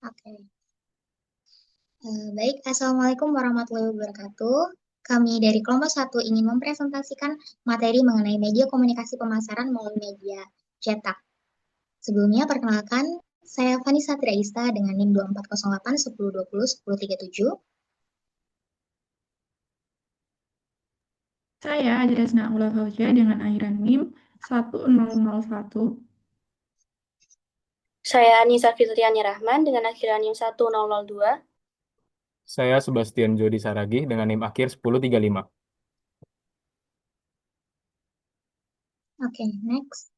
Oke. Baik, Assalamualaikum warahmatullahi wabarakatuh. Kami dari kelompok satu ingin mempresentasikan materi mengenai media komunikasi pemasaran melalui media cetak. Sebelumnya, perkenalkan, saya Vanessa Traista dengan NIM 2408 10 20 10 37. Saya Ajresna Aula Fauzia dengan akhiran NIM 1001. Saya Anissa Fitriani Rahman dengan akhiran NIM 1002. Saya Sebastian Jody Saragih dengan NIM akhir 1035. Oke, next.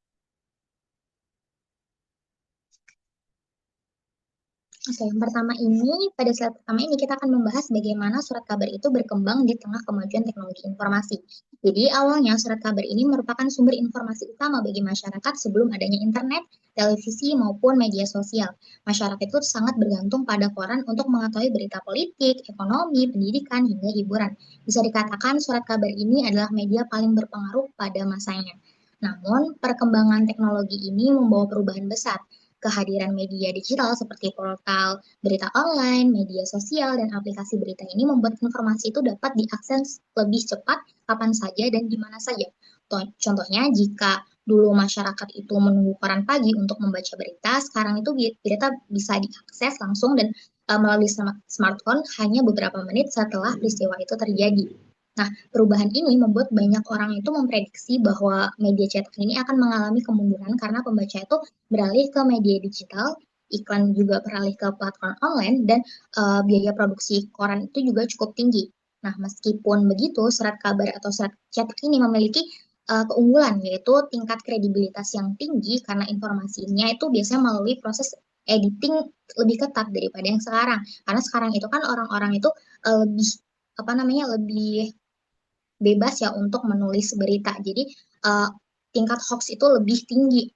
Oke, yang pertama ini, pada slide pertama ini kita akan membahas bagaimana surat kabar itu berkembang di tengah kemajuan teknologi informasi. Jadi awalnya surat kabar ini merupakan sumber informasi utama bagi masyarakat sebelum adanya internet, televisi, maupun media sosial. Masyarakat itu sangat bergantung pada koran untuk mengetahui berita politik, ekonomi, pendidikan, hingga hiburan. Bisa dikatakan surat kabar ini adalah media paling berpengaruh pada masanya. Namun, perkembangan teknologi ini membawa perubahan besar. Kehadiran media digital seperti portal berita online, media sosial, dan aplikasi berita ini membuat informasi itu dapat diakses lebih cepat, kapan saja, dan di mana saja. Contohnya, jika dulu masyarakat itu menunggu koran pagi untuk membaca berita, sekarang itu berita bisa diakses langsung dan melalui smartphone hanya beberapa menit setelah peristiwa itu terjadi. Nah, perubahan ini membuat banyak orang itu memprediksi bahwa media cetak ini akan mengalami kemunduran karena pembaca itu beralih ke media digital, iklan juga beralih ke platform online, dan biaya produksi koran itu juga cukup tinggi. Nah, meskipun begitu, surat kabar atau surat cetak ini memiliki keunggulan, yaitu tingkat kredibilitas yang tinggi karena informasinya itu biasanya melalui proses editing lebih ketat daripada yang sekarang. Karena sekarang itu kan orang-orang itu lebih apa namanya lebih bebas ya untuk menulis berita. Jadi uh, tingkat hoax itu lebih tinggi.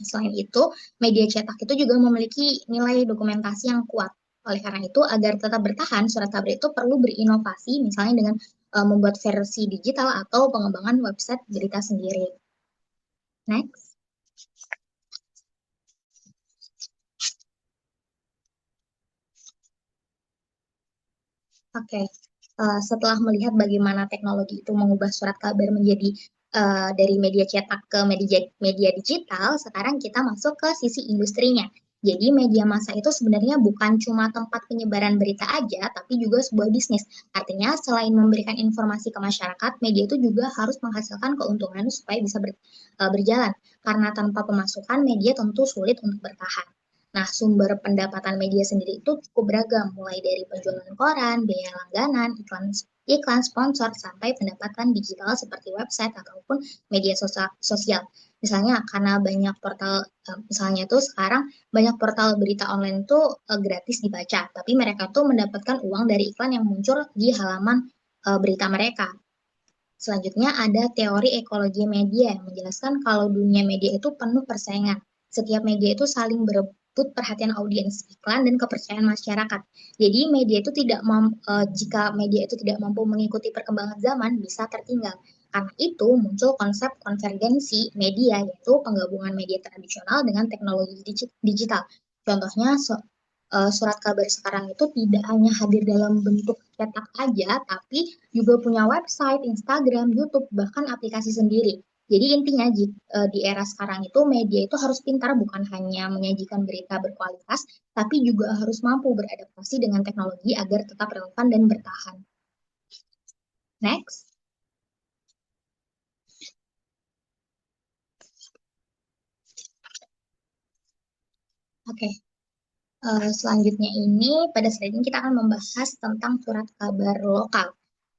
Selain itu, media cetak itu juga memiliki nilai dokumentasi yang kuat. Oleh karena itu, agar tetap bertahan, surat kabar itu perlu berinovasi, misalnya dengan membuat versi digital atau pengembangan website berita sendiri. Next. Oke, setelah melihat bagaimana teknologi itu mengubah surat kabar menjadi dari media cetak ke media digital, sekarang kita masuk ke sisi industrinya. Jadi media massa itu sebenarnya bukan cuma tempat penyebaran berita aja, tapi juga sebuah bisnis. Artinya selain memberikan informasi ke masyarakat, media itu juga harus menghasilkan keuntungan supaya bisa berjalan. Karena tanpa pemasukan, media tentu sulit untuk bertahan. Nah, sumber pendapatan media sendiri itu cukup beragam, mulai dari penjualan koran, biaya langganan, iklan sponsor, sampai pendapatan digital seperti website ataupun media sosial. Misalnya, karena banyak portal, misalnya tuh sekarang banyak portal berita online itu gratis dibaca, tapi mereka tuh mendapatkan uang dari iklan yang muncul di halaman berita mereka. Selanjutnya ada teori ekologi media yang menjelaskan kalau dunia media itu penuh persaingan. Setiap media itu saling berebut perhatian audiens, iklan, dan kepercayaan masyarakat. Jadi media itu jika media itu tidak mampu mengikuti perkembangan zaman, bisa tertinggal. Karena itu muncul konsep konvergensi media, yaitu penggabungan media tradisional dengan teknologi digital. Contohnya surat kabar sekarang itu tidak hanya hadir dalam bentuk cetak aja, tapi juga punya website, Instagram, YouTube, bahkan aplikasi sendiri. Jadi intinya di era sekarang itu media itu harus pintar bukan hanya menyajikan berita berkualitas, tapi juga harus mampu beradaptasi dengan teknologi agar tetap relevan dan bertahan. Next. Oke, selanjutnya ini pada slide ini kita akan membahas tentang surat kabar lokal.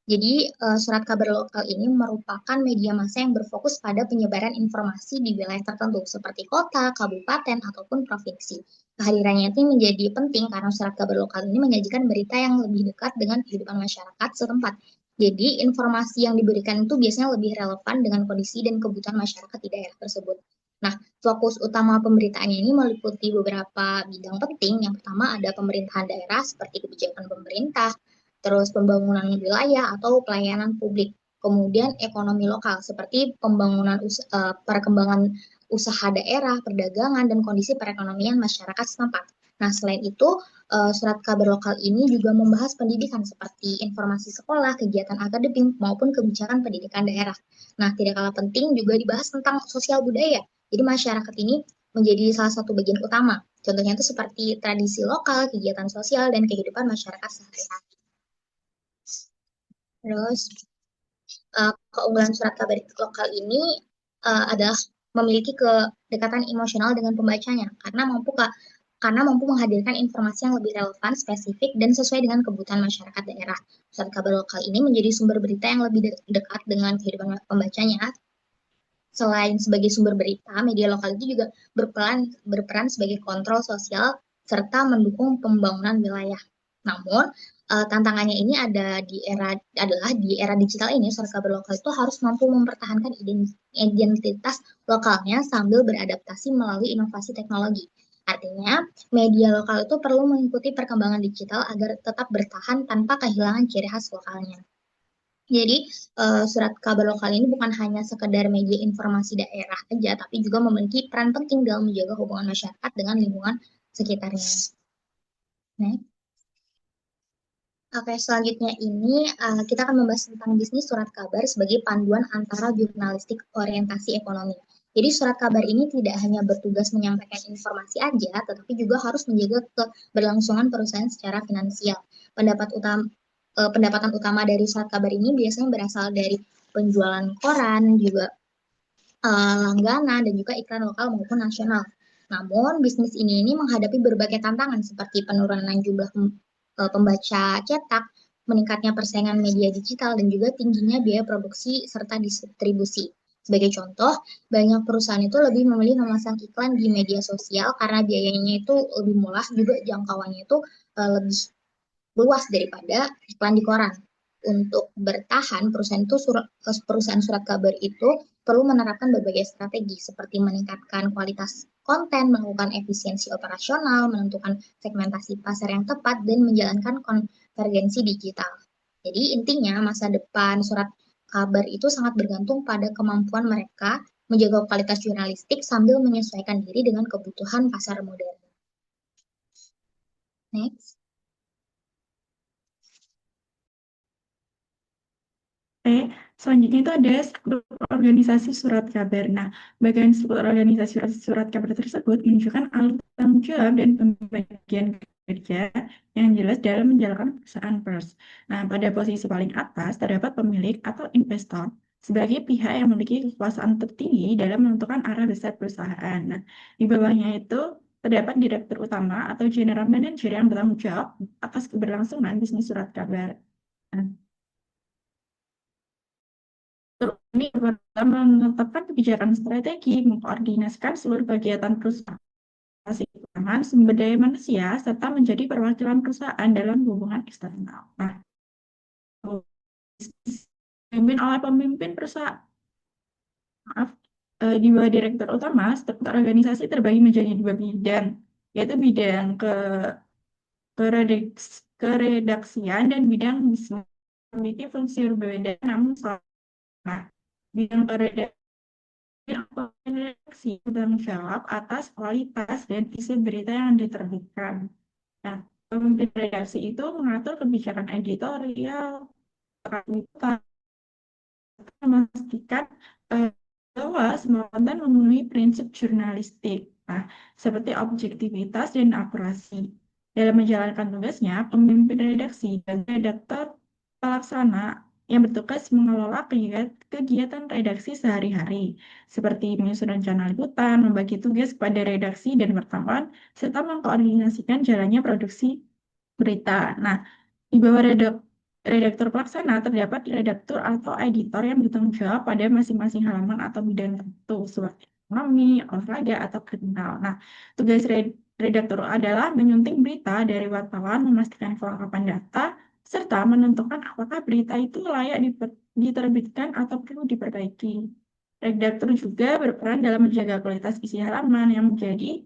Jadi, surat kabar lokal ini merupakan media massa yang berfokus pada penyebaran informasi di wilayah tertentu, seperti kota, kabupaten, ataupun provinsi. Kehadirannya itu menjadi penting karena surat kabar lokal ini menyajikan berita yang lebih dekat dengan kehidupan masyarakat setempat. Jadi, informasi yang diberikan itu biasanya lebih relevan dengan kondisi dan kebutuhan masyarakat di daerah tersebut. Nah, fokus utama pemberitaannya ini meliputi beberapa bidang penting. Yang pertama ada pemerintahan daerah seperti kebijakan pemerintah, terus pembangunan wilayah atau pelayanan publik. Kemudian ekonomi lokal seperti perkembangan usaha daerah, perdagangan, dan kondisi perekonomian masyarakat setempat. Nah, selain itu, surat kabar lokal ini juga membahas pendidikan seperti informasi sekolah, kegiatan akademik, maupun kebijakan pendidikan daerah. Nah, tidak kalah penting juga dibahas tentang sosial budaya. Jadi masyarakat ini menjadi salah satu bagian utama. Contohnya itu seperti tradisi lokal, kegiatan sosial, dan kehidupan masyarakat sehari-hari. Terus, keunggulan surat kabar lokal ini adalah memiliki kedekatan emosional dengan pembacanya karena mampu menghadirkan informasi yang lebih relevan, spesifik, dan sesuai dengan kebutuhan masyarakat daerah. Surat kabar lokal ini menjadi sumber berita yang lebih dekat dengan kehidupan pembacanya. Selain sebagai sumber berita, media lokal itu juga berperan sebagai kontrol sosial serta mendukung pembangunan wilayah. Namun, tantangannya ini adalah di era digital ini, surat kabar lokal itu harus mampu mempertahankan identitas lokalnya sambil beradaptasi melalui inovasi teknologi. Artinya, media lokal itu perlu mengikuti perkembangan digital agar tetap bertahan tanpa kehilangan ciri khas lokalnya. Jadi, surat kabar lokal ini bukan hanya sekedar media informasi daerah aja, tapi juga memiliki peran penting dalam menjaga hubungan masyarakat dengan lingkungan sekitarnya. Next. Oke, selanjutnya ini kita akan membahas tentang bisnis surat kabar sebagai panduan antara jurnalistik orientasi ekonomi. Jadi surat kabar ini tidak hanya bertugas menyampaikan informasi aja, tetapi juga harus menjaga keberlangsungan perusahaan secara finansial. Pendapatan utama dari surat kabar ini biasanya berasal dari penjualan koran, juga langganan, dan juga iklan lokal maupun nasional. Namun, bisnis ini menghadapi berbagai tantangan seperti penurunan jumlah pembaca cetak, meningkatnya persaingan media digital, dan juga tingginya biaya produksi serta distribusi. Sebagai contoh, banyak perusahaan itu lebih memilih memasang iklan di media sosial karena biayanya itu lebih murah, juga jangkauannya itu lebih luas daripada iklan di koran. Untuk bertahan, perusahaan surat kabar itu perlu menerapkan berbagai strategi seperti meningkatkan kualitas konten, melakukan efisiensi operasional, menentukan segmentasi pasar yang tepat, dan menjalankan konvergensi digital. Jadi intinya masa depan surat kabar itu sangat bergantung pada kemampuan mereka menjaga kualitas jurnalistik sambil menyesuaikan diri dengan kebutuhan pasar modern. Next. Selanjutnya itu ada struktur organisasi surat kabar. Nah, bagian struktur organisasi surat kabar tersebut menunjukkan alur tanggung jawab dan pembagian kerja yang jelas dalam menjalankan perusahaan pers. Nah, pada posisi paling atas terdapat pemilik atau investor sebagai pihak yang memiliki kekuasaan tertinggi dalam menentukan arah besar perusahaan. Nah, di bawahnya itu terdapat direktur utama atau general manager yang bertanggung jawab atas keberlangsungan bisnis surat kabar. Nah, ini menetapkan kebijakan strategi, mengkoordinasikan seluruh kegiatan perusahaan, keuangan, sumber daya manusia, serta menjadi perwakilan perusahaan dalam hubungan eksternal. Nah, dipimpin oleh pemimpin perusahaan. Di bawah direktur utama, struktur organisasi terbagi menjadi dua bidang, yaitu bidang keredaksian dan bidang bisnis, memiliki fungsi berbeda namun sama. Bidang redaksi bertanggung jawab atas kualitas dan isi berita yang diterbitkan. Nah, pemimpin redaksi itu mengatur kebijakan editorial, memastikan bahwa semua konten memenuhi prinsip jurnalistik, nah, seperti objektivitas dan akurasi. Dalam menjalankan tugasnya, pemimpin redaksi dan redaktor pelaksana yang bertugas mengelola kegiatan redaksi sehari-hari, seperti menyusun rencana liputan, membagi tugas kepada redaksi dan wartawan, serta mengkoordinasikan jalannya produksi berita. Nah, di bawah redaktur pelaksana terdapat redaktur atau editor yang bertanggung jawab pada masing-masing halaman atau bidang tertentu, seperti ekonomi, olahraga, atau kriminal. Nah, tugas redaktur adalah menyunting berita dari wartawan, memastikan kelengkapan data, serta menentukan apakah berita itu layak diterbitkan atau perlu diperbaiki. Redaktur juga berperan dalam menjaga kualitas isi halaman yang menjadi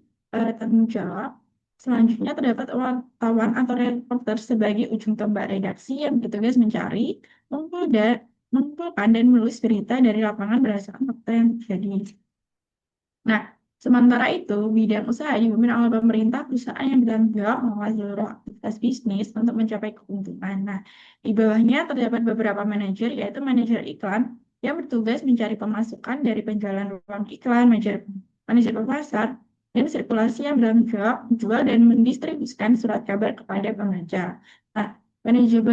tanggung jawab. Selanjutnya terdapat wartawan atau reporter sebagai ujung tombak redaksi yang bertugas mencari, mengumpulkan dan menulis berita dari lapangan berdasarkan fakta yang terjadi. Nah, Sementara itu, bidang usaha dipimpin oleh pemerintah, perusahaan yang bertanggung jawab mengelola seluruh aktivitas bisnis untuk mencapai keuntungan. Nah, di bawahnya terdapat beberapa manajer, yaitu manajer iklan yang bertugas mencari pemasukan dari penjualan ruang iklan, manajer pasar, dan sirkulasi yang bertanggung jawab menjual dan mendistribusikan surat kabar kepada pembaca. Nah, manajer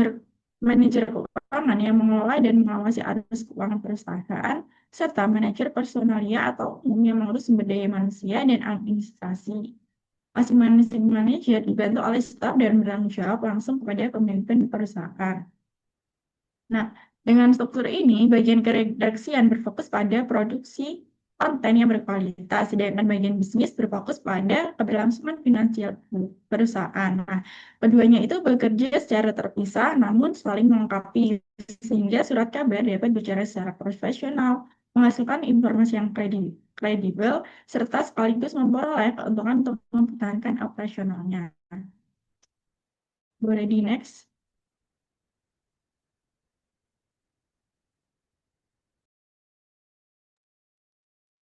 keuangan yang mengelola dan mengawasi arus keuangan perusahaan, serta manajer personalia atau umum yang mengurus sumber daya manusia dan administrasi. Masing-masing manajer dibantu oleh staf dan bertanggung jawab langsung kepada pemimpin perusahaan. Nah, dengan struktur ini, bagian keredaksian berfokus pada produksi konten yang berkualitas, sedangkan bagian bisnis berfokus pada keberlangsungan finansial perusahaan. Nah, keduanya itu bekerja secara terpisah, namun saling melengkapi, sehingga surat kabar dapat bicara secara profesional, menghasilkan informasi yang kredibel, serta sekaligus memperoleh keuntungan untuk mempertahankan operasionalnya. Boleh di next?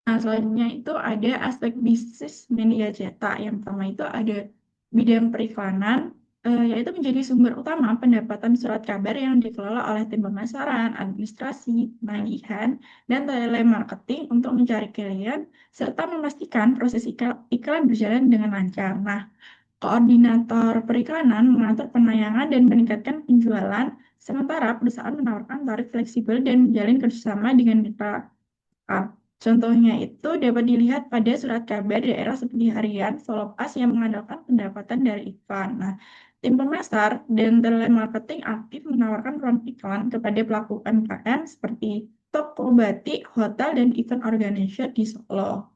Nah, selanjutnya itu ada aspek bisnis media cetak. Yang pertama itu ada bidang periklanan, yaitu menjadi sumber utama pendapatan surat kabar yang dikelola oleh tim pemasaran, administrasi, penagihan, dan telemarketing untuk mencari klien, serta memastikan proses iklan berjalan dengan lancar. Nah, koordinator periklanan mengatur penayangan dan meningkatkan penjualan, sementara perusahaan menawarkan tarif fleksibel dan menjalin kerjasama dengan mitra. Contohnya itu dapat dilihat pada surat kabar daerah seperti harian, follow up yang mengandalkan pendapatan dari iklan. Nah, tim pemasar dan telemarketing aktif menawarkan ruang iklan kepada pelaku UMKM seperti toko, batik, hotel, dan event organizer di Solo.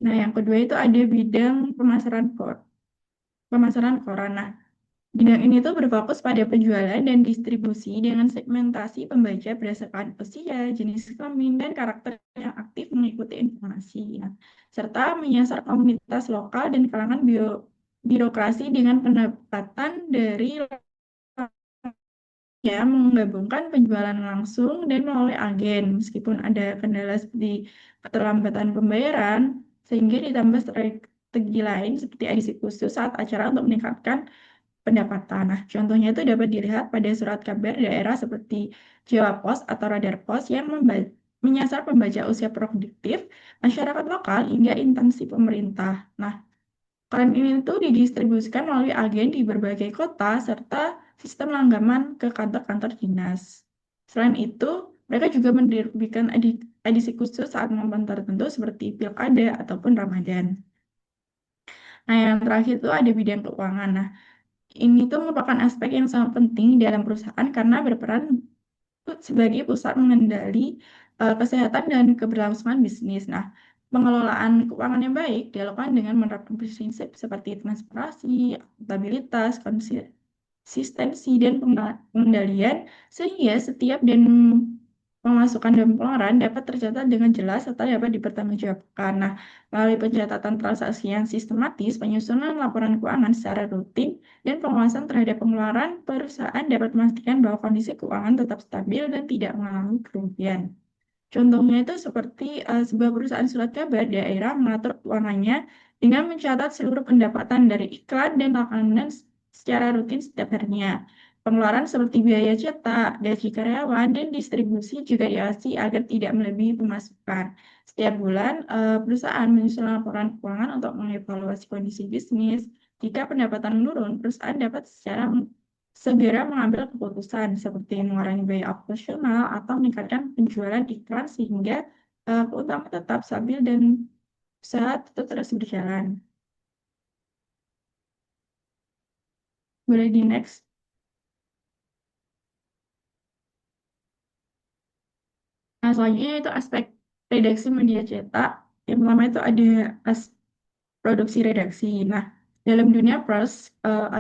Nah, yang kedua itu ada bidang pemasaran koran. Nah, bidang ini tuh berfokus pada penjualan dan distribusi dengan segmentasi pembaca berdasarkan usia, jenis kelamin, dan karakter yang aktif mengikuti informasi. Nah, serta menyasar komunitas lokal dan kalangan birokrasi dengan pendapatan dari ya menggabungkan penjualan langsung dan melalui agen, meskipun ada kendala seperti keterlambatan pembayaran, sehingga ditambah strategi lain seperti edisi khusus saat acara untuk meningkatkan pendapatan. Nah, contohnya itu dapat dilihat pada surat kabar daerah seperti Jawa Pos atau Radar Pos yang menyasar pembaca usia produktif, masyarakat lokal, hingga instansi pemerintah. Nah, koran ini tuh didistribusikan melalui agen di berbagai kota serta sistem langganan ke kantor-kantor dinas. Selain itu, mereka juga menerbitkan edisi khusus saat momen tertentu seperti Pilkada ataupun Ramadan. Nah, yang terakhir itu ada bidang keuangan. Nah, ini tuh merupakan aspek yang sangat penting dalam perusahaan karena berperan sebagai pusat mengendali kesehatan dan keberlangsungan bisnis. Nah, pengelolaan keuangan yang baik dilakukan dengan menerapkan prinsip seperti transparansi, akuntabilitas, konsistensi, dan pengendalian sehingga setiap dan pemasukan dan pengeluaran dapat tercatat dengan jelas serta dapat dipertanggungjawabkan. Nah, melalui pencatatan transaksi yang sistematis, penyusunan laporan keuangan secara rutin, dan pengawasan terhadap pengeluaran, perusahaan dapat memastikan bahwa kondisi keuangan tetap stabil dan tidak mengalami kerugian. Contohnya itu seperti sebuah perusahaan surat kabar daerah mengatur keuangannya dengan mencatat seluruh pendapatan dari iklan dan makanan secara rutin setiap harinya. Pengeluaran seperti biaya cetak, gaji karyawan, dan distribusi juga diawasi agar tidak melebihi pemasukan. Setiap bulan, perusahaan menyusun laporan keuangan untuk mengevaluasi kondisi bisnis. Jika pendapatan menurun, perusahaan dapat segera mengambil keputusan seperti mengurangi biaya operasional atau meningkatkan penjualan iklan sehingga keuangan tetap stabil dan usaha tetap terus berjalan. Boleh di next. Nah, selanjutnya itu aspek redaksi media cetak. Yang pertama itu ada produksi redaksi. Nah, dalam dunia pers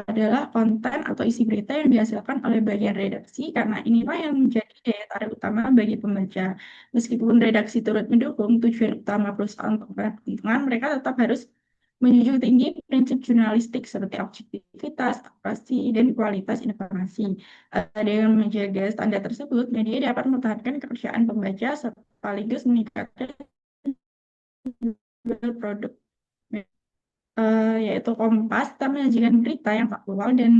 adalah konten atau isi berita yang dihasilkan oleh bagian redaksi karena inilah yang menjadi daya tarik utama bagi pembaca. Meskipun redaksi turut mendukung tujuan utama perusahaan untuk kepentingan, mereka tetap harus menjunjung tinggi prinsip jurnalistik seperti objektivitas, akurasi, dan kualitas informasi. Dengan menjaga standar tersebut, media dapat mempertahankan kepercayaan pembaca sekaligus meningkatkan produk, yaitu Kompas, kita menyajikan berita yang faktual dan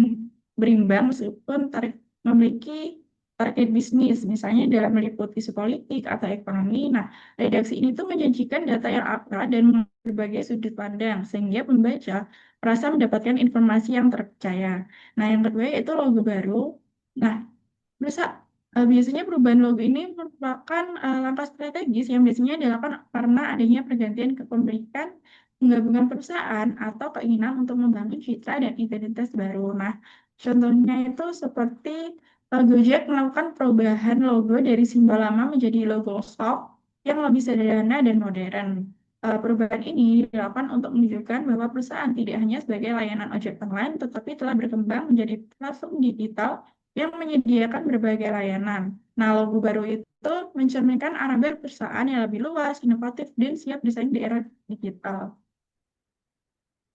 berimbang meskipun memiliki target bisnis, misalnya dalam meliput isu politik atau ekonomi. Nah, redaksi ini tuh menyajikan data yang akurat dan berbagai sudut pandang, sehingga pembaca merasa mendapatkan informasi yang terpercaya. Nah, yang kedua yaitu logo baru. Nah, biasanya perubahan logo ini merupakan langkah strategis yang biasanya dilakukan karena adanya pergantian kepemilikan penggabungan perusahaan atau keinginan untuk membangun citra dan identitas baru. Nah, contohnya itu seperti Gojek melakukan perubahan logo dari simbol lama menjadi logo stock yang lebih sederhana dan modern. Perubahan ini dilakukan untuk menunjukkan bahwa perusahaan tidak hanya sebagai layanan ojek online, tetapi telah berkembang menjadi platform digital yang menyediakan berbagai layanan. Nah, logo baru itu mencerminkan arah perusahaan yang lebih luas, inovatif, dan siap bersaing di era digital.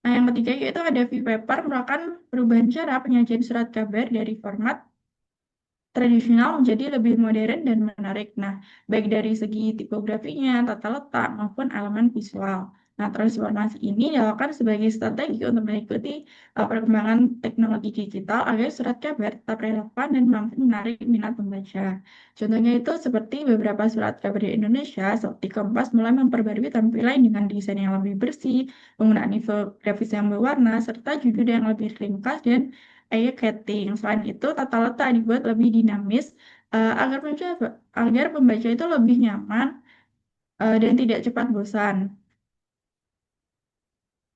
Nah, yang ketiga yaitu ada V-Paper, merupakan perubahan cara penyajian surat kabar dari format tradisional menjadi lebih modern dan menarik. Nah, baik dari segi tipografinya, tata letak, maupun elemen visual. Nah, transformasi ini dilakukan sebagai strategi untuk mengikuti perkembangan teknologi digital agar surat kabar tetap relevan dan mampu menarik minat pembaca. Contohnya itu seperti beberapa surat kabar di Indonesia, seperti Kompas mulai memperbarui tampilan dengan desain yang lebih bersih, penggunaan infografis yang berwarna, serta judul yang lebih ringkas dan eye-catching. Selain itu, tata letak dibuat lebih dinamis agar pembaca itu lebih nyaman dan tidak cepat bosan.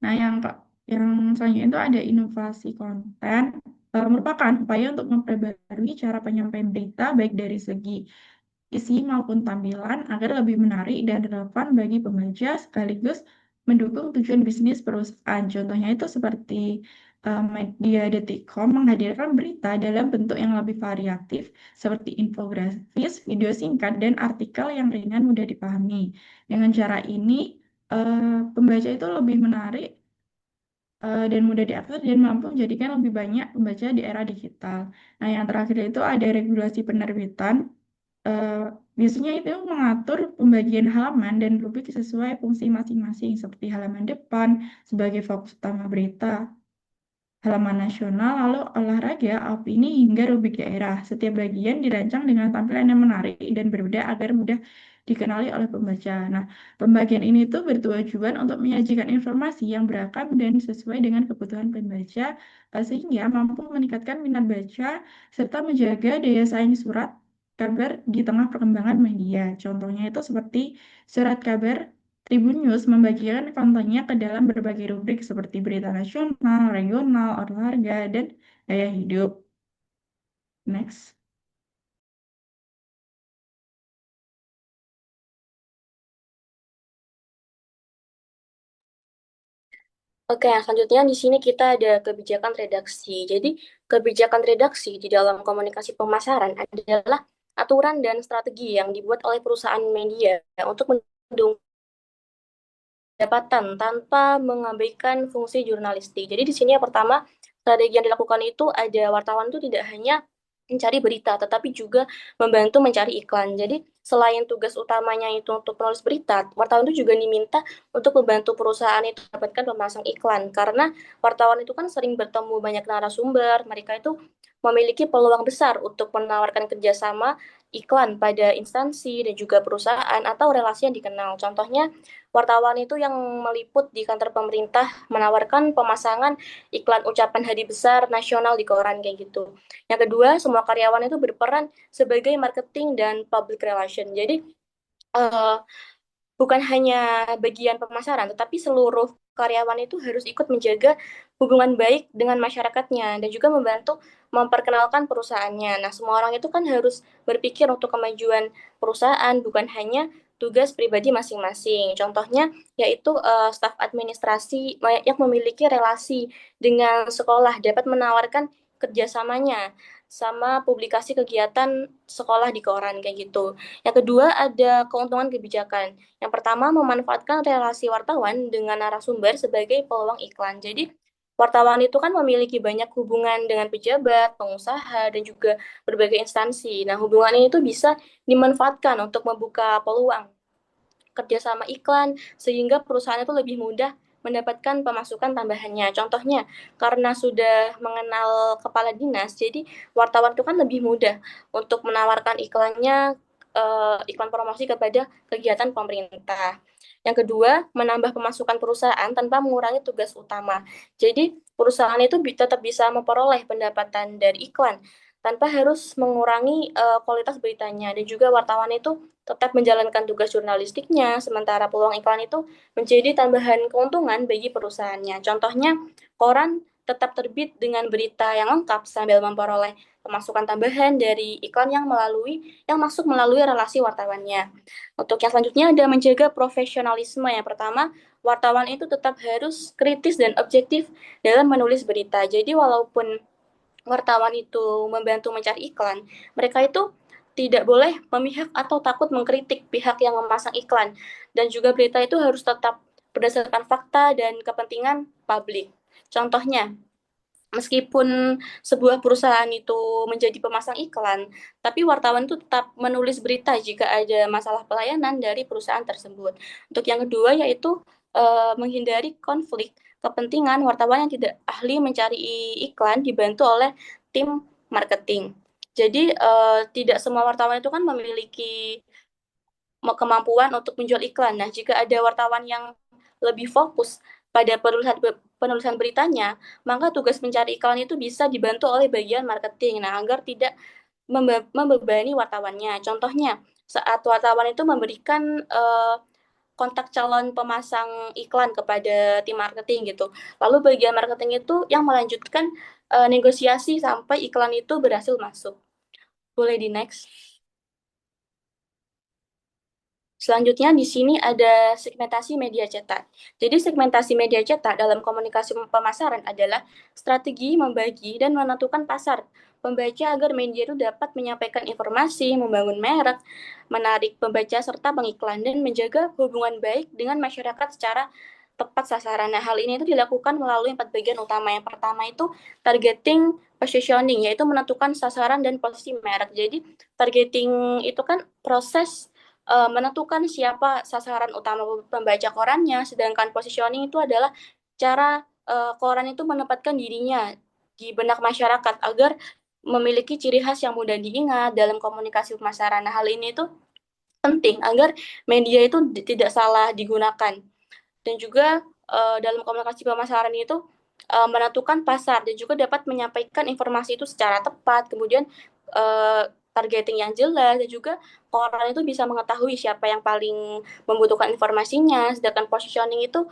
Nah, yang selanjutnya itu ada inovasi konten, merupakan upaya untuk memperbarui cara penyampaian berita baik dari segi isi maupun tampilan agar lebih menarik dan relevan bagi pembaca sekaligus mendukung tujuan bisnis perusahaan. Contohnya itu seperti Media.com menghadirkan berita dalam bentuk yang lebih variatif seperti infografis, video singkat, dan artikel yang ringan mudah dipahami. Dengan cara ini, pembaca itu lebih menarik dan mudah diakses dan mampu menjadikan lebih banyak pembaca di era digital. Nah, yang terakhir itu ada regulasi penerbitan. Eh, Biasanya itu mengatur pembagian halaman dan rubrik sesuai fungsi masing-masing, seperti halaman depan sebagai fokus utama berita, halaman nasional, lalu olahraga, opini, hingga rubrik daerah. Setiap bagian dirancang dengan tampilan yang menarik dan berbeda agar mudah dikenali oleh pembaca. Nah, pembagian ini tuh bertujuan untuk menyajikan informasi yang beragam dan sesuai dengan kebutuhan pembaca, sehingga mampu meningkatkan minat baca serta menjaga daya saing surat kabar di tengah perkembangan media. Contohnya itu seperti surat kabar Tribun News membagikan kontennya ke dalam berbagai rubrik seperti berita nasional, regional, olahraga, dan gaya hidup. Next. Oke, yang selanjutnya di sini kita ada kebijakan redaksi. Jadi, kebijakan redaksi di dalam komunikasi pemasaran adalah aturan dan strategi yang dibuat oleh perusahaan media untuk mendukung pendapatan tanpa mengabaikan fungsi jurnalistik. Jadi di sini yang pertama, strategi yang dilakukan itu ada wartawan itu tidak hanya mencari berita, tetapi juga membantu mencari iklan. Jadi selain tugas utamanya itu untuk menulis berita, wartawan itu juga diminta untuk membantu perusahaan itu mendapatkan pemasang iklan. Karena wartawan itu kan sering bertemu banyak narasumber, mereka itu memiliki peluang besar untuk menawarkan kerjasama iklan pada instansi dan juga perusahaan atau relasi yang dikenal. Contohnya, wartawan itu yang meliput di kantor pemerintah menawarkan pemasangan iklan ucapan hari besar nasional di koran kayak gitu. Yang kedua, semua karyawan itu berperan sebagai marketing dan public relation. Jadi eh, bukan hanya bagian pemasaran, tetapi seluruh karyawan itu harus ikut menjaga hubungan baik dengan masyarakatnya dan juga membantu memperkenalkan perusahaannya. Nah, semua orang itu kan harus berpikir untuk kemajuan perusahaan, bukan hanya tugas pribadi masing-masing. Contohnya yaitu staf administrasi yang memiliki relasi dengan sekolah dapat menawarkan kerjasamanya sama publikasi kegiatan sekolah di koran kayak gitu. Yang kedua ada keuntungan kebijakan. Yang pertama, memanfaatkan relasi wartawan dengan narasumber sebagai peluang iklan. Jadi, wartawan itu kan memiliki banyak hubungan dengan pejabat, pengusaha, dan juga berbagai instansi. Nah, hubungan ini tuh bisa dimanfaatkan untuk membuka peluang kerjasama iklan, sehingga perusahaan itu lebih mudah mendapatkan pemasukan tambahannya. Contohnya, karena sudah mengenal kepala dinas, jadi wartawan itu kan lebih mudah untuk menawarkan iklannya, iklan promosi kepada kegiatan pemerintah. Yang kedua, menambah pemasukan perusahaan tanpa mengurangi tugas utama. Jadi, perusahaan itu tetap bisa memperoleh pendapatan dari iklan tanpa harus mengurangi kualitas beritanya. Dan juga wartawan itu tetap menjalankan tugas jurnalistiknya, sementara peluang iklan itu menjadi tambahan keuntungan bagi perusahaannya. Contohnya, koran tetap terbit dengan berita yang lengkap sambil memperoleh pemasukan tambahan dari iklan yang masuk melalui relasi wartawannya. Untuk yang selanjutnya ada menjaga profesionalisme. Yang pertama, wartawan itu tetap harus kritis dan objektif dalam menulis berita. Jadi walaupun wartawan itu membantu mencari iklan, mereka itu tidak boleh memihak atau takut mengkritik pihak yang memasang iklan. Dan juga berita itu harus tetap berdasarkan fakta dan kepentingan publik. Contohnya, meskipun sebuah perusahaan itu menjadi pemasang iklan, tapi wartawan itu tetap menulis berita jika ada masalah pelayanan dari perusahaan tersebut. Untuk yang kedua yaitu menghindari konflik kepentingan. Wartawan yang tidak ahli mencari iklan dibantu oleh tim marketing. Jadi tidak semua wartawan itu kan memiliki kemampuan untuk menjual iklan. Nah, jika ada wartawan yang lebih fokus pada penulisan beritanya, maka tugas mencari iklan itu bisa dibantu oleh bagian marketing. Nah, agar tidak membebani wartawannya. Contohnya, saat wartawan itu memberikan kontak calon pemasang iklan kepada tim marketing gitu. Lalu bagian marketing itu yang melanjutkan negosiasi sampai iklan itu berhasil masuk. Boleh di next. Selanjutnya di sini ada segmentasi media cetak. Jadi segmentasi media cetak dalam komunikasi pemasaran adalah strategi membagi dan menentukan pasar pembaca agar media itu dapat menyampaikan informasi, membangun merek, menarik pembaca serta pengiklan, dan menjaga hubungan baik dengan masyarakat secara tepat sasaran. Nah, hal ini itu dilakukan melalui 4 bagian utama. Yang pertama itu targeting, positioning, yaitu menentukan sasaran dan posisi merek. Jadi targeting itu kan proses menentukan siapa sasaran utama pembaca korannya, sedangkan positioning itu adalah cara koran itu menempatkan dirinya di benak masyarakat agar memiliki ciri khas yang mudah diingat dalam komunikasi pemasaran. Nah, hal ini itu penting agar media itu tidak salah digunakan. Dan juga dalam komunikasi pemasaran itu menentukan pasar dan juga dapat menyampaikan informasi itu secara tepat, kemudian targeting yang jelas, dan juga koran itu bisa mengetahui siapa yang paling membutuhkan informasinya, sedangkan positioning itu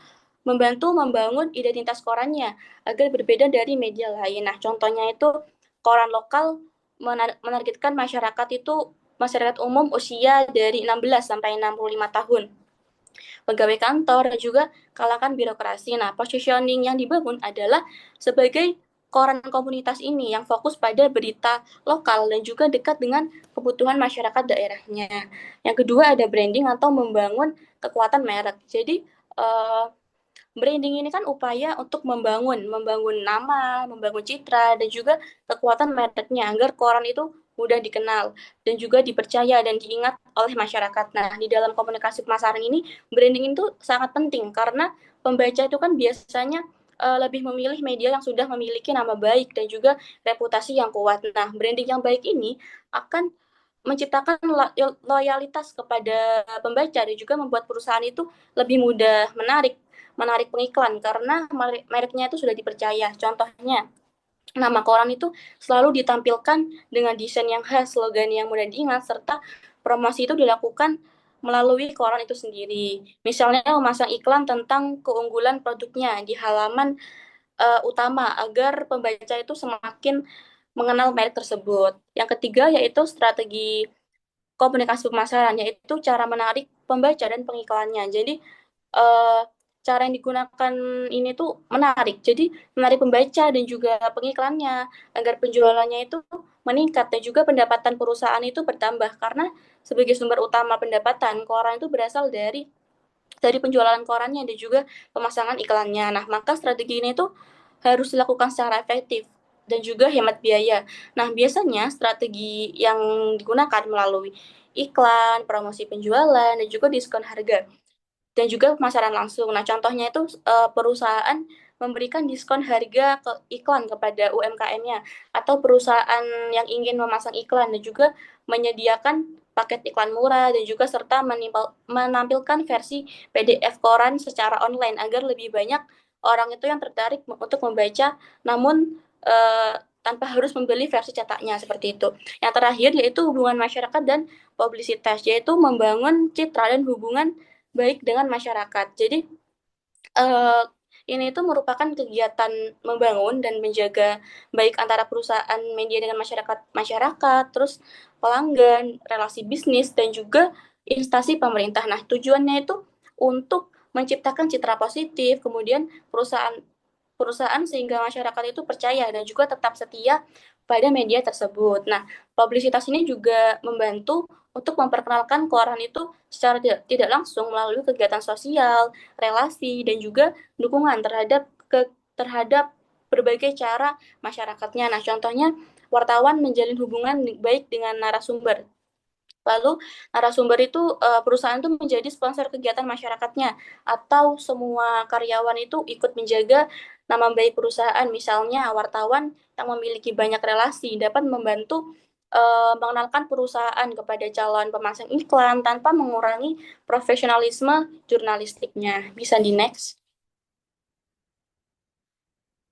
membantu membangun identitas korannya agar berbeda dari media lain. Nah, contohnya itu koran lokal menargetkan masyarakat umum usia dari 16 sampai 65 tahun, pegawai kantor, dan juga kalangan birokrasi. Nah, positioning yang dibangun adalah sebagai koran komunitas ini yang fokus pada berita lokal dan juga dekat dengan kebutuhan masyarakat daerahnya. Yang kedua ada branding atau membangun kekuatan merek. Jadi branding ini kan upaya untuk membangun nama, membangun citra, dan juga kekuatan mereknya agar koran itu mudah dikenal dan juga dipercaya dan diingat oleh masyarakat. Nah, di dalam komunikasi pemasaran ini, branding itu sangat penting karena pembaca itu kan biasanya lebih memilih media yang sudah memiliki nama baik dan juga reputasi yang kuat. Nah, branding yang baik ini akan menciptakan loyalitas kepada pembaca dan juga membuat perusahaan itu lebih mudah menarik pengiklan karena mereknya itu sudah dipercaya. Contohnya, nama koran itu selalu ditampilkan dengan desain yang khas, slogan yang mudah diingat, serta promosi itu dilakukan melalui koran itu sendiri. Misalnya memasang iklan tentang keunggulan produknya di halaman utama agar pembaca itu semakin mengenal merek tersebut. Yang ketiga yaitu strategi komunikasi pemasaran, yaitu cara menarik pembaca dan pengiklannya. Jadi cara yang digunakan ini tuh menarik. Jadi menarik pembaca dan juga pengiklannya agar penjualannya itu meningkat dan juga pendapatan perusahaan itu bertambah karena sebagai sumber utama pendapatan koran itu berasal dari penjualan korannya dan juga pemasangan iklannya. Nah, maka strategi ini tuh harus dilakukan secara efektif dan juga hemat biaya. Nah, biasanya strategi yang digunakan melalui iklan, promosi penjualan, dan juga diskon harga. dan juga pemasaran langsung. Nah, contohnya itu perusahaan memberikan diskon harga iklan kepada UMKM-nya atau perusahaan yang ingin memasang iklan dan juga menyediakan paket iklan murah dan juga serta menampilkan versi PDF koran secara online agar lebih banyak orang itu yang tertarik untuk membaca namun tanpa harus membeli versi cetaknya seperti itu. Yang terakhir yaitu hubungan masyarakat dan publisitas, yaitu membangun citra dan hubungan baik dengan masyarakat. Jadi ini itu merupakan kegiatan membangun dan menjaga baik antara perusahaan media dengan masyarakat, terus pelanggan, relasi bisnis, dan juga instansi pemerintah. Nah, tujuannya itu untuk menciptakan citra positif, kemudian perusahaan sehingga masyarakat itu percaya dan juga tetap setia pada media tersebut. Nah, publisitas ini juga membantu untuk memperkenalkan koran itu secara tidak langsung melalui kegiatan sosial, relasi, dan juga dukungan terhadap berbagai cara masyarakatnya. Nah, contohnya wartawan menjalin hubungan baik dengan narasumber. Lalu narasumber itu perusahaan itu menjadi sponsor kegiatan masyarakatnya atau semua karyawan itu ikut menjaga nama baik perusahaan. Misalnya wartawan yang memiliki banyak relasi dapat membantu mengenalkan perusahaan kepada calon pemasang iklan tanpa mengurangi profesionalisme jurnalistiknya. Bisa di next.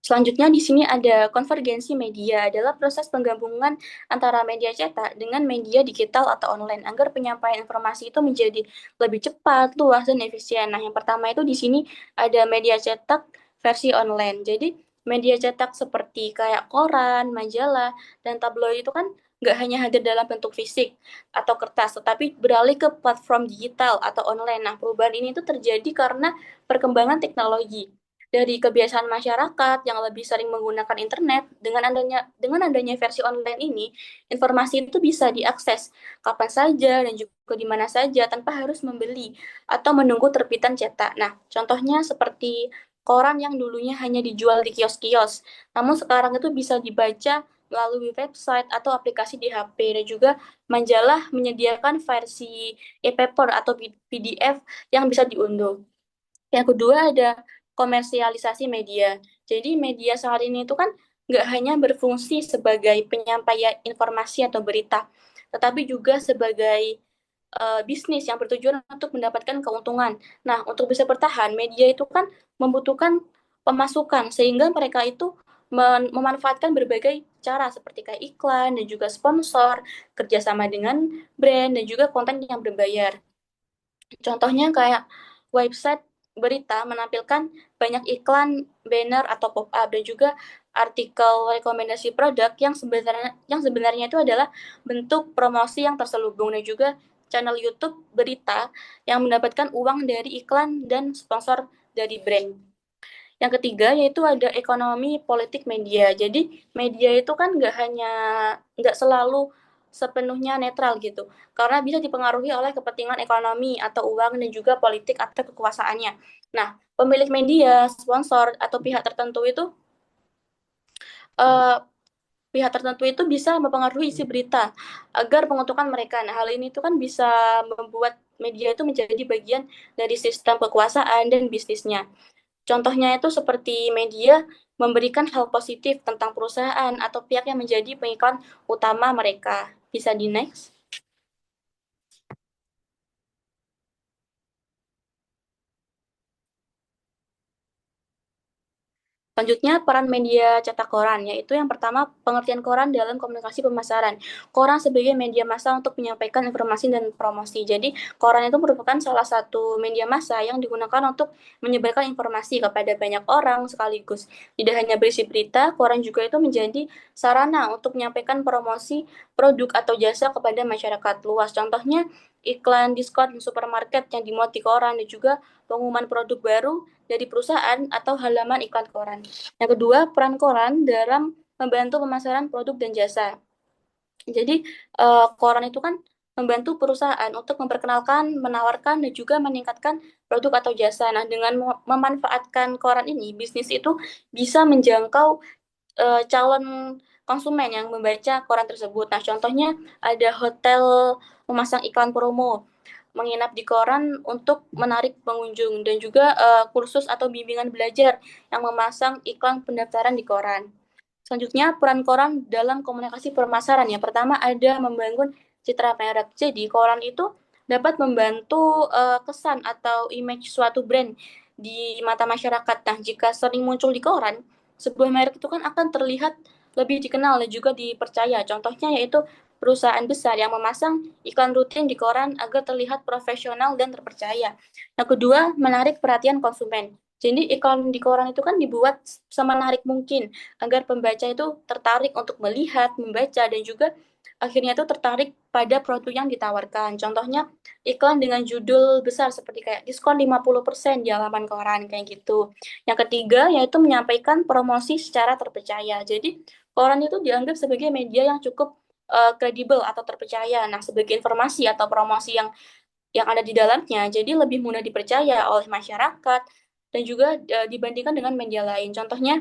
Selanjutnya di sini ada konvergensi media adalah proses penggabungan antara media cetak dengan media digital atau online agar penyampaian informasi itu menjadi lebih cepat, luas, dan efisien. Nah, yang pertama itu di sini ada media cetak versi online. Jadi media cetak seperti kayak koran, majalah, dan tabloid itu kan nggak hanya hadir dalam bentuk fisik atau kertas, tetapi beralih ke platform digital atau online. Nah, perubahan ini itu terjadi karena perkembangan teknologi dari kebiasaan masyarakat yang lebih sering menggunakan internet. Dengan adanya versi online ini, informasi itu bisa diakses kapan saja dan juga di mana saja tanpa harus membeli atau menunggu terbitan cetak. Nah, contohnya seperti koran yang dulunya hanya dijual di kios-kios, namun sekarang itu bisa dibaca melalui website atau aplikasi di HP, dan juga majalah menyediakan versi e-paper atau PDF yang bisa diunduh. Yang kedua ada komersialisasi media. Jadi media saat ini itu kan nggak hanya berfungsi sebagai penyampaian informasi atau berita, tetapi juga sebagai bisnis yang bertujuan untuk mendapatkan keuntungan. Nah, untuk bisa bertahan, media itu kan membutuhkan pemasukan, sehingga mereka itu memanfaatkan berbagai cara seperti kayak iklan dan juga sponsor, kerjasama dengan brand, dan juga konten yang berbayar. Contohnya kayak website berita menampilkan banyak iklan, banner atau pop-up dan juga artikel rekomendasi produk yang sebenarnya itu adalah bentuk promosi yang terselubung, dan juga channel YouTube berita yang mendapatkan uang dari iklan dan sponsor dari brand. Yang ketiga yaitu ada ekonomi politik media. Jadi media itu kan nggak selalu sepenuhnya netral gitu, karena bisa dipengaruhi oleh kepentingan ekonomi atau uang dan juga politik atau kekuasaannya. Nah, pemilik media, sponsor atau eh, pihak tertentu itu bisa mempengaruhi isi berita agar menguntungkan mereka. Nah, hal ini itu kan bisa membuat media itu menjadi bagian dari sistem kekuasaan dan bisnisnya. Contohnya itu seperti media memberikan hal positif tentang perusahaan atau pihak yang menjadi pengiklan utama mereka. Bisa di next. Selanjutnya, peran media cetak koran, yaitu yang pertama, pengertian koran dalam komunikasi pemasaran. Koran sebagai media massa untuk menyampaikan informasi dan promosi. Jadi, koran itu merupakan salah satu media massa yang digunakan untuk menyebarkan informasi kepada banyak orang sekaligus. Tidak hanya berisi berita, koran juga itu menjadi sarana untuk menyampaikan promosi produk atau jasa kepada masyarakat luas. Contohnya, iklan diskon di supermarket yang dimuat di koran, dan juga pengumuman produk baru dari perusahaan atau halaman iklan koran. Yang kedua, peran koran dalam membantu pemasaran produk dan jasa. Jadi, koran itu kan membantu perusahaan untuk memperkenalkan, menawarkan, dan juga meningkatkan produk atau jasa. Nah, dengan memanfaatkan koran ini, bisnis itu bisa menjangkau calon konsumen yang membaca koran tersebut. Nah, contohnya ada hotel memasang iklan promo, menginap di koran untuk menarik pengunjung, dan juga kursus atau bimbingan belajar yang memasang iklan pendaftaran di koran. Selanjutnya, peran koran dalam komunikasi pemasaran ya. Pertama ada membangun citra merek. Jadi, koran itu dapat membantu kesan atau image suatu brand di mata masyarakat. Nah, jika sering muncul di koran, sebuah merek itu kan akan terlihat lebih dikenal dan juga dipercaya. Contohnya yaitu perusahaan besar yang memasang iklan rutin di koran agar terlihat profesional dan terpercaya. Yang kedua, menarik perhatian konsumen. Jadi iklan di koran itu kan dibuat semenarik mungkin agar pembaca itu tertarik untuk melihat, membaca, dan juga akhirnya itu tertarik pada produk yang ditawarkan. Contohnya iklan dengan judul besar seperti kayak diskon 50% di halaman koran kayak gitu. Yang ketiga yaitu menyampaikan promosi secara terpercaya. Jadi koran itu dianggap sebagai media yang cukup kredibel atau terpercaya. Nah, sebagai informasi atau promosi yang ada di dalamnya, jadi lebih mudah dipercaya oleh masyarakat dan juga dibandingkan dengan media lain. Contohnya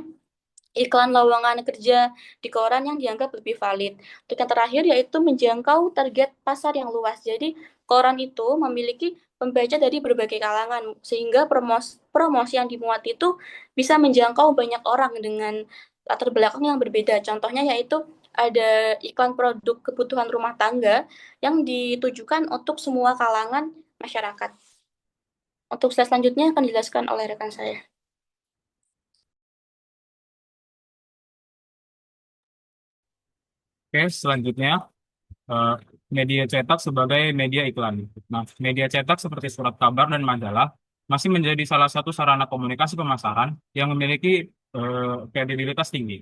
iklan lowongan kerja di koran yang dianggap lebih valid. Untuk yang terakhir yaitu menjangkau target pasar yang luas. Jadi koran itu memiliki pembaca dari berbagai kalangan sehingga promosi yang dimuat itu bisa menjangkau banyak orang dengan latar belakang yang berbeda. Contohnya yaitu ada iklan produk kebutuhan rumah tangga yang ditujukan untuk semua kalangan masyarakat. Untuk slide selanjutnya akan dijelaskan oleh rekan saya. Oke, selanjutnya eh, media cetak sebagai media iklan. Nah, media cetak seperti surat kabar dan majalah masih menjadi salah satu sarana komunikasi pemasaran yang memiliki kredibilitas tinggi.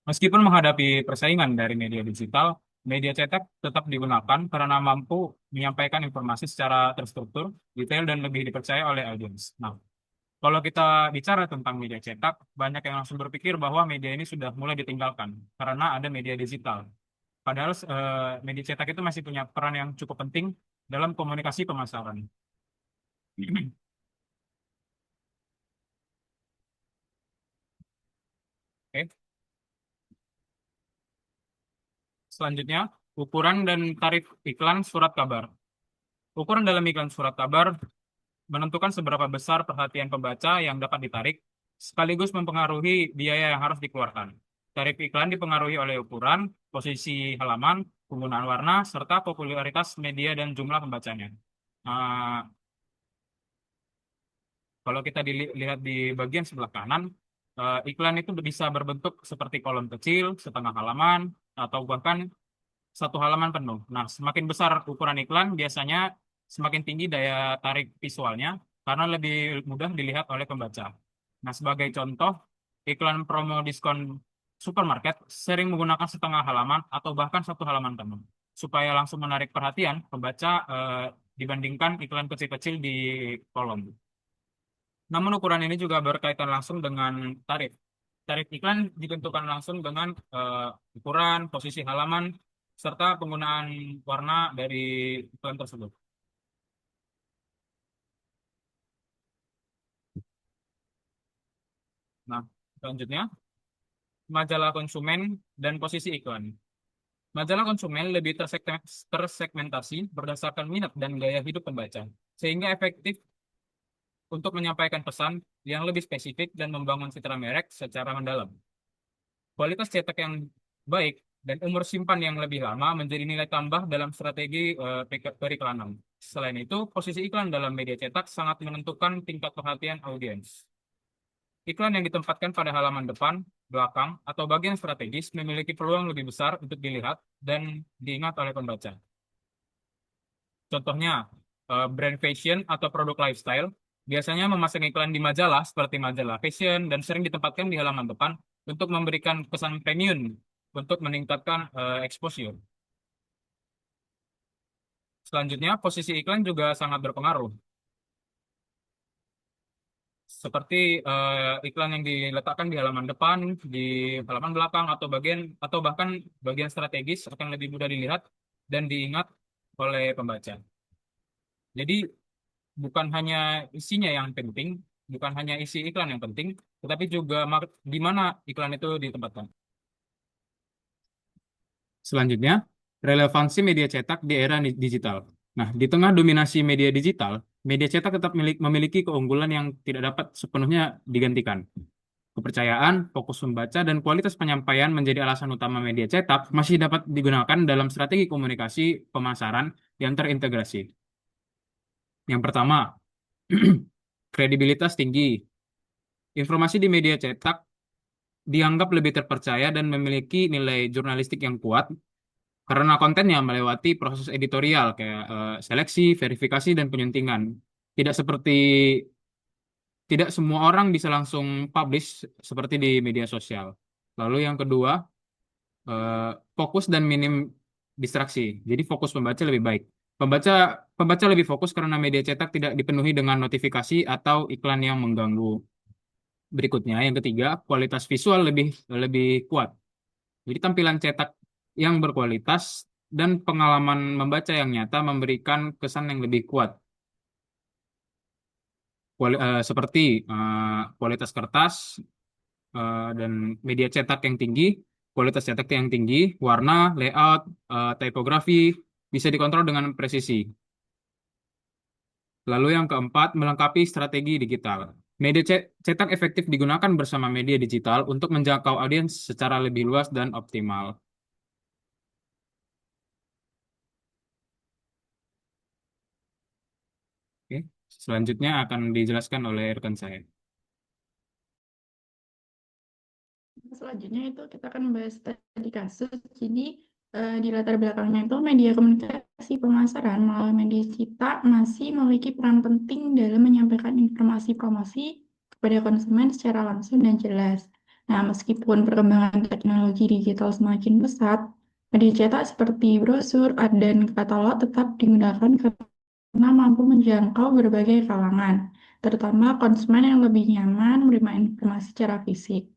Meskipun menghadapi persaingan dari media digital, media cetak tetap digunakan karena mampu menyampaikan informasi secara terstruktur, detail, dan lebih dipercaya oleh audiens. Nah, kalau kita bicara tentang media cetak, banyak yang langsung berpikir bahwa media ini sudah mulai ditinggalkan karena ada media digital. Padahal media cetak itu masih punya peran yang cukup penting dalam komunikasi pemasaran. Oke. Selanjutnya, ukuran dan tarif iklan surat kabar. Ukuran dalam iklan surat kabar menentukan seberapa besar perhatian pembaca yang dapat ditarik, sekaligus mempengaruhi biaya yang harus dikeluarkan. Tarif iklan dipengaruhi oleh ukuran, posisi halaman, penggunaan warna, serta popularitas media dan jumlah pembacanya. Nah, kalau kita lihat di bagian sebelah kanan, iklan itu bisa berbentuk seperti kolom kecil, setengah halaman, atau bahkan satu halaman penuh. Nah, semakin besar ukuran iklan, biasanya semakin tinggi daya tarik visualnya karena lebih mudah dilihat oleh pembaca. Nah, sebagai contoh, iklan promo diskon supermarket sering menggunakan setengah halaman atau bahkan satu halaman penuh supaya langsung menarik perhatian pembaca dibandingkan iklan kecil-kecil di kolom. Namun ukuran ini juga berkaitan langsung dengan tarif. Tarif iklan ditentukan langsung dengan ukuran, posisi halaman, serta penggunaan warna dari iklan tersebut. Nah, selanjutnya, majalah konsumen dan posisi iklan. Majalah konsumen lebih tersegmentasi berdasarkan minat dan gaya hidup pembaca, sehingga efektif untuk menyampaikan pesan yang lebih spesifik dan membangun citra merek secara mendalam. Kualitas cetak yang baik dan umur simpan yang lebih lama menjadi nilai tambah dalam strategi periklanan. Selain itu, posisi iklan dalam media cetak sangat menentukan tingkat perhatian audiens. Iklan yang ditempatkan pada halaman depan, belakang, atau bagian strategis memiliki peluang lebih besar untuk dilihat dan diingat oleh pembaca. Contohnya, brand fashion atau produk lifestyle biasanya memasang iklan di majalah seperti majalah fashion dan sering ditempatkan di halaman depan untuk memberikan kesan premium untuk meningkatkan exposure. Selanjutnya, posisi iklan juga sangat berpengaruh. Seperti iklan yang diletakkan di halaman depan, di halaman belakang atau bahkan bagian strategis akan lebih mudah dilihat dan diingat oleh pembaca. Jadi bukan hanya isinya yang penting, bukan hanya isi iklan yang penting, tetapi juga di mana iklan itu ditempatkan. Selanjutnya, relevansi media cetak di era digital. Nah, di tengah dominasi media digital, media cetak tetap memiliki keunggulan yang tidak dapat sepenuhnya digantikan. Kepercayaan, fokus membaca, dan kualitas penyampaian menjadi alasan utama media cetak masih dapat digunakan dalam strategi komunikasi pemasaran yang terintegrasi. Yang pertama, kredibilitas tinggi. Informasi di media cetak dianggap lebih terpercaya dan memiliki nilai jurnalistik yang kuat karena kontennya melewati proses editorial kayak seleksi, verifikasi, dan penyuntingan. Tidak seperti tidak semua orang bisa langsung publish seperti di media sosial. Lalu yang kedua, eh, fokus dan minim distraksi. Jadi fokus pembaca lebih baik. Pembaca pembaca lebih fokus karena media cetak tidak dipenuhi dengan notifikasi atau iklan yang mengganggu. Berikutnya, yang ketiga, kualitas visual lebih lebih kuat. Jadi tampilan cetak yang berkualitas dan pengalaman membaca yang nyata memberikan kesan yang lebih kuat. Seperti kualitas kertas dan media cetak yang tinggi, kualitas cetak yang tinggi, warna, layout, tipografi bisa dikontrol dengan presisi. Lalu yang keempat, melengkapi strategi digital. Media cetak efektif digunakan bersama media digital untuk menjangkau audiens secara lebih luas dan optimal. Oke. Selanjutnya akan dijelaskan oleh rekan saya. Selanjutnya itu kita akan membahas studi kasus. Jadi di latar belakangnya itu media komunikasi pemasaran melalui media cetak masih memiliki peran penting dalam menyampaikan informasi promosi kepada konsumen secara langsung dan jelas. Nah, meskipun perkembangan teknologi digital semakin pesat, media cetak seperti brosur dan katalog tetap digunakan karena mampu menjangkau berbagai kalangan, terutama konsumen yang lebih nyaman menerima informasi secara fisik.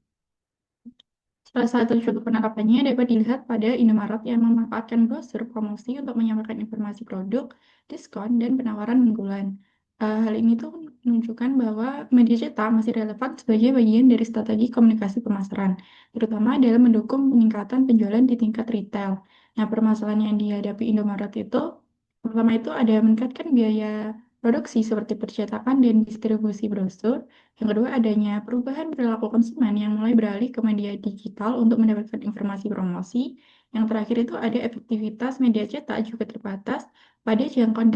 Salah satu contoh penangkapannya dapat dilihat pada Indomaret yang memanfaatkan brosur promosi untuk menyampaikan informasi produk, diskon, dan penawaran mingguan. Hal ini tuh menunjukkan bahwa media cetak masih relevan sebagai bagian dari strategi komunikasi pemasaran, terutama dalam mendukung peningkatan penjualan di tingkat retail. Nah, permasalahan yang dihadapi Indomaret itu, pertama itu ada meningkatkan biaya produksi seperti percetakan dan distribusi brosur. Yang kedua, adanya perubahan perilaku konsumen yang mulai beralih ke media digital untuk mendapatkan informasi promosi. Yang terakhir itu ada efektivitas media cetak juga terbatas pada jangkauan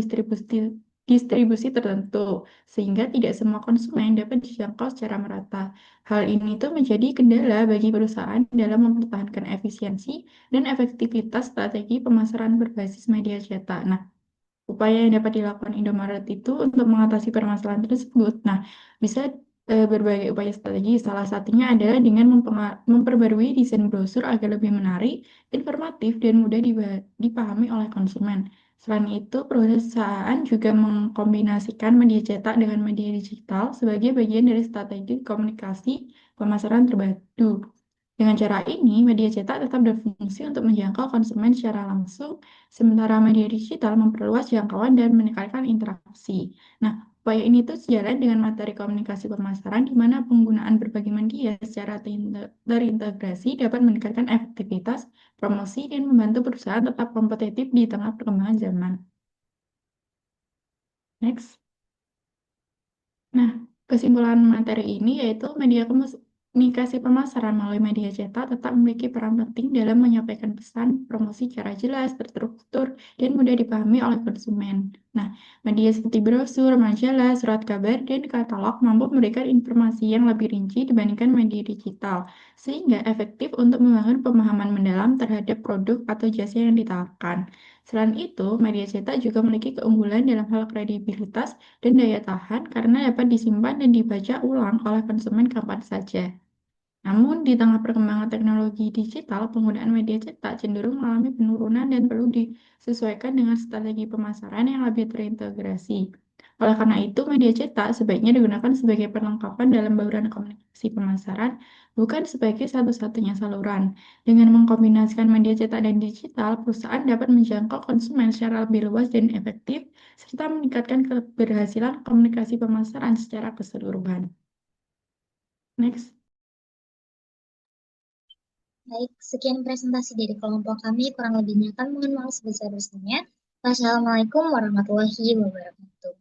distribusi tertentu, sehingga tidak semua konsumen dapat dijangkau secara merata. Hal ini tuh menjadi kendala bagi perusahaan dalam mempertahankan efisiensi dan efektivitas strategi pemasaran berbasis media cetak. Nah, upaya yang dapat dilakukan Indomaret itu untuk mengatasi permasalahan tersebut. Nah, bisa berbagai upaya strategi. Salah satunya adalah dengan memperbarui desain brosur agar lebih menarik, informatif, dan mudah dipahami oleh konsumen. Selain itu, perusahaan juga mengkombinasikan media cetak dengan media digital sebagai bagian dari strategi komunikasi pemasaran terpadu. Dengan cara ini, media cetak tetap berfungsi untuk menjangkau konsumen secara langsung, sementara media digital memperluas jangkauan dan meningkatkan interaksi. Nah, upaya ini tuh sejalan dengan materi komunikasi pemasaran di mana penggunaan berbagai media secara terintegrasi dapat meningkatkan efektivitas promosi dan membantu perusahaan tetap kompetitif di tengah perkembangan zaman. Next. Nah, kesimpulan materi ini yaitu media komunikasi pemasaran melalui media cetak tetap memiliki peran penting dalam menyampaikan pesan promosi secara jelas, terstruktur, dan mudah dipahami oleh konsumen. Nah, media seperti brosur, majalah, surat kabar, dan katalog mampu memberikan informasi yang lebih rinci dibandingkan media digital, sehingga efektif untuk membangun pemahaman mendalam terhadap produk atau jasa yang ditawarkan. Selain itu, media cetak juga memiliki keunggulan dalam hal kredibilitas dan daya tahan karena dapat disimpan dan dibaca ulang oleh konsumen kapan saja. Namun, di tengah perkembangan teknologi digital, penggunaan media cetak cenderung mengalami penurunan dan perlu disesuaikan dengan strategi pemasaran yang lebih terintegrasi. Oleh karena itu, media cetak sebaiknya digunakan sebagai perlengkapan dalam bauran komunikasi pemasaran, bukan sebagai satu-satunya saluran. Dengan mengkombinasikan media cetak dan digital, perusahaan dapat menjangkau konsumen secara lebih luas dan efektif, serta meningkatkan keberhasilan komunikasi pemasaran secara keseluruhan. Next. Baik, sekian presentasi dari kelompok kami, kurang lebihnya kami mohon maaf sebesar-besarnya. Wassalamualaikum warahmatullahi wabarakatuh.